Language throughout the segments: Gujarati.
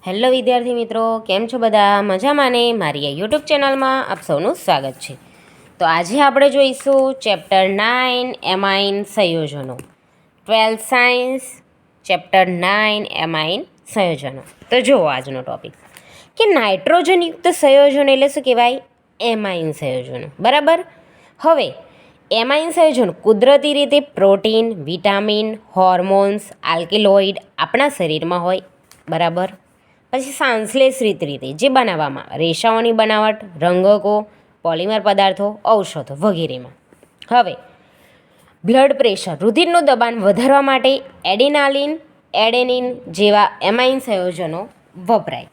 હેલો વિદ્યાર્થી મિત્રો, કેમ છો બધા? મજામાં ને? મારી આ યુટ્યુબ ચેનલમાં આપ સૌનું સ્વાગત છે. તો આજે આપણે જોઈશું ચેપ્ટર 9 એમાઇન સંયોજનો, 12th સાયન્સ ચેપ્ટર 9 એમાઇન સંયોજનો. તો જુઓ આજનો ટોપિક કે નાઇટ્રોજનયુક્ત સંયોજનો એટલે શું કહેવાય? એમાઇન સંયોજનો. બરાબર. હવે એમાઇન સંયોજનો કુદરતી રીતે પ્રોટીન, વિટામિન, હોર્મોન્સ, આલ્કેલોઇડ આપણા શરીરમાં હોય. બરાબર. પછી સંશ્લેષિત રીતે જે બનાવવામાં રેસાઓની બનાવટ, રંગકો, પોલિમર પદાર્થો, ઔષધો વગેરેમાં. હવે બ્લડ પ્રેશર, રુધિરનું દબાણ વધારવા માટે એડેનિન જેવા એમાઇન સંયોજનો વપરાય.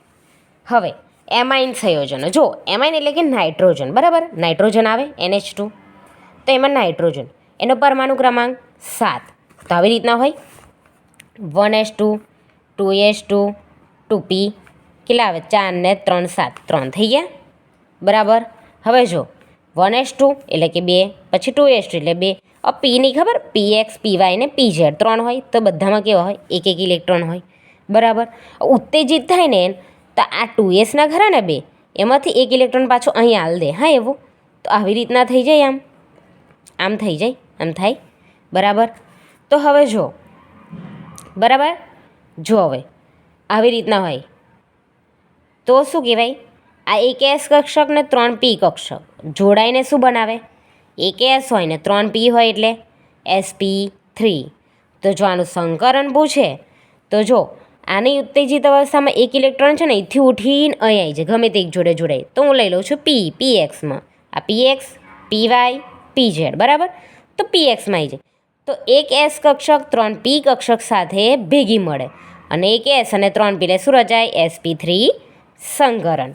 હવે એમાઇન સંયોજનો જો એમાઇન એટલે કે નાઇટ્રોજન. બરાબર. નાઇટ્રોજન આવે NH2, તો એમાં નાઇટ્રોજન એનો પરમાણુ ક્રમાંક 7. તો આવી રીતના હોય 1s2 2s2 2p કેટલા આવે? 4 ને 3 7, 3 થઈ ગયા. બરાબર. હવે જો 1s2 એટલે કે 2, પછી 2s2 એટલે 2. હવે પીની ખબર px py ને pz 3 હોય, તો બધામાં કેવા હોય? એક એક ઇલેક્ટ્રોન હોય. બરાબર. ઉત્તેજિત થાય ને તો આ 2s ના ખરા ને 2, એમાંથી એક ઇલેક્ટ્રોન પાછું અહીં હાલ દે. હા, એવું તો આવી રીતના થઈ જાય. આમ થઈ જાય, આમ થાય. બરાબર. તો હવે જો બરાબર જો હવે આવી રીતના હોય તો શું કહેવાય? આ એક એસ કક્ષક ને 3p કક્ષક જોડાઈને શું બનાવે? એક એસ હોય ને 3p હોય એટલે sp3. તો જો આનું સંકરણ પૂછે તો જો આની ઉત્તેજિત અવસ્થામાં એક ઇલેક્ટ્રોન છે ને અહીંથી ઉઠીને અહીં આવી જાય, ગમે તે એક જોડે જોડાય. તો હું લઈ લઉં છું pxમાં. આ px py pz. બરાબર. તો pxમાં આવી જાય. તો એક એસ કક્ષક 3p કક્ષક સાથે ભેગી મળે અને એક એસ અને 3p એટલે શું રચાય? sp3 સંકરણ.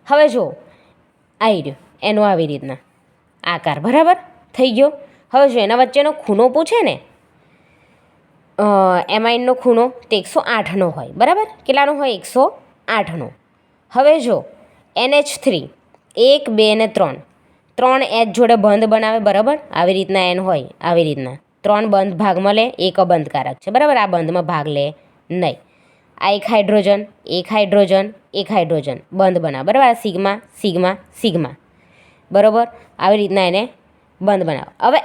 હવે જો આવી રહ્યું એનો આવી રીતના આકાર. બરાબર થઈ ગયો. હવે જો એના વચ્ચેનો ખૂણો પૂછે ને એમાઇનનો ખૂણો તે 108નો હોય. બરાબર. કેટલાનો હોય? 108નો. હવે જો NH3 1 2 ને 3 H જોડે બંધ બનાવે. બરાબર. આવી રીતના એન હોય, આવી રીતના 3 બંધ ભાગમાં લે, એક અબંધકારક છે. બરાબર. આ બંધમાં ભાગ લે નહીં. આ એક હાઇડ્રોજન બંધ બનાવે. બરાબર. આ સિગ્મા સિગ્મા સિગ્મા. બરાબર. આવી રીતના એને બંધ બનાવે. હવે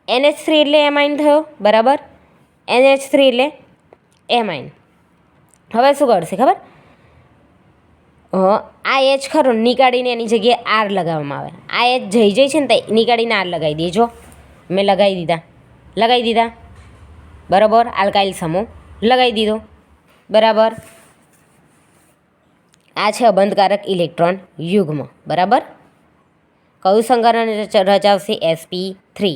NH3 એટલે એમાઇન થયો. બરાબર. NH3 એટલે એમાઇન. હવે શું કરશે ખબર? આ એચ ખરો નીકાળીને એની જગ્યાએ આર લગાવવામાં આવે. આ એચ જઈ છે ને તો નીકાળીને આર લગાવી દેજો. મેં લગાવી દીધા. બરાબર. આલ્કાઇલ સમૂહ લગાવી દીધો. બરાબર. આ છે અબંધકારક ઇલેક્ટ્રોન યુગ્મ. બરાબર. કયું સંકરણ રચાવશે? sp3.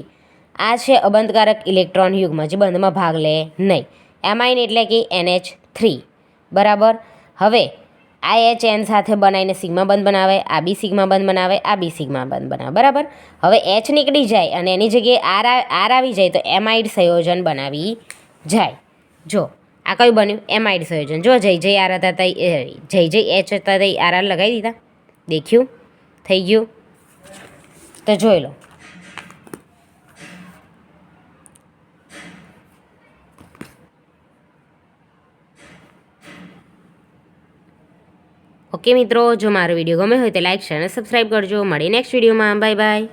આ છે અબંધકારક ઇલેક્ટ્રોન યુગ્મ જે બંધમાં ભાગ લે નહીં. એમાઇન એટલે કે NH3. બરાબર. હવે આ એચ એન સાથે બનાવીને સિગ્મા બંધ બનાવે, આ બી સિગ્મા બંધ બનાવે, આ બી સિગ્મા બંધ બનાવે. બરાબર. હવે એચ નીકળી જાય અને એની જગ્યાએ આર આવી જાય તો એમાઇડ સંયોજન બનાવી જાય. જો આ કયું બન્યું? એમાઇડ સંયોજન. જો જય આર હતા જય એચ હતા તે આર લગાવી દીધા. દેખ્યું? થઈ ગયું. તો જોઈ લો. ઓકે મિત્રો, જો મારો વિડીયો ગમે હોય તો લાઈક શેર અને સબસ્ક્રાઈબ કરજો. મળીએ નેક્સ્ટ વિડીયોમાં. Bye bye.